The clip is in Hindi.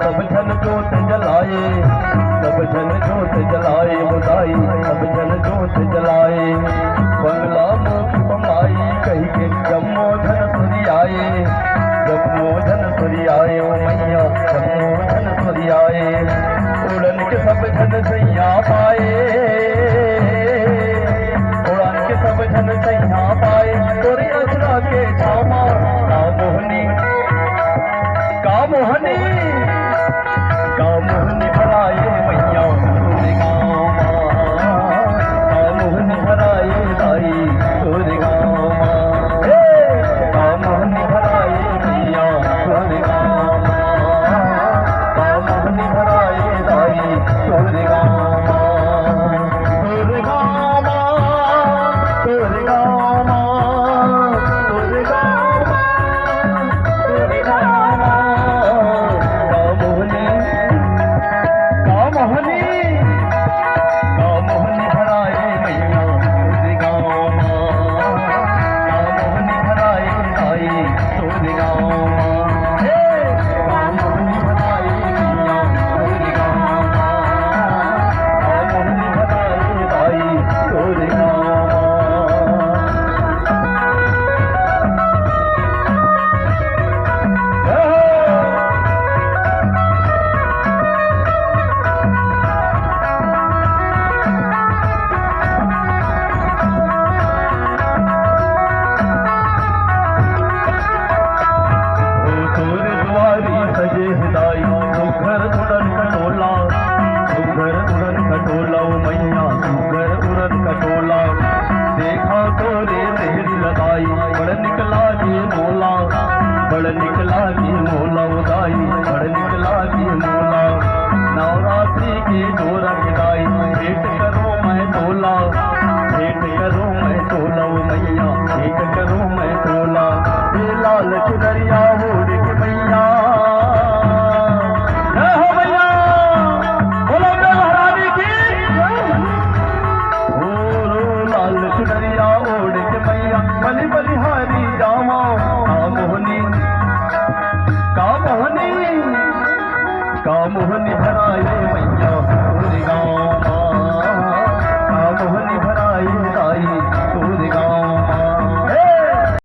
सब जन जोत जलाए, सब जन जोत जलाए, बुदाई सब जन जोत जलाए। बंगला मोक्ष बमाई कही के जम्मो धन सुरी आए, जम्मो धन सुरी आए ओ मैया, जम्मो धन सुरी आए। उड़न के सब जन सैया पाए, उड़न के सब जन सैया पाए। तोरी अचरा के छामा कामोहनी, कामोहनी कामोहनी भराए मैया तोरे गाँव, कामोहनी भराए दाई तोरे गाँव। कामोहनी भराए मैया तोरे गाँव, कामोहनी भराए दाई तोरे गाँव। तोरे गाँव, तोरे गाँव, तोरे गाँव, तोरे गाँव। कामोहनी, कामोहनी भराए मैया तोरे गाँव, कामोहनी भराए दाई तोरे गाँव। कामोहनी भराए मैया तोरे गाँव, कामोहनी भराए दाई तोरे गाँव। सजे हिदाई सुघर उड़न खटोला, सुघर उड़न खटोला ओ मैया सुघर उड़न खटोला। देखा तोरे मेहर लगाई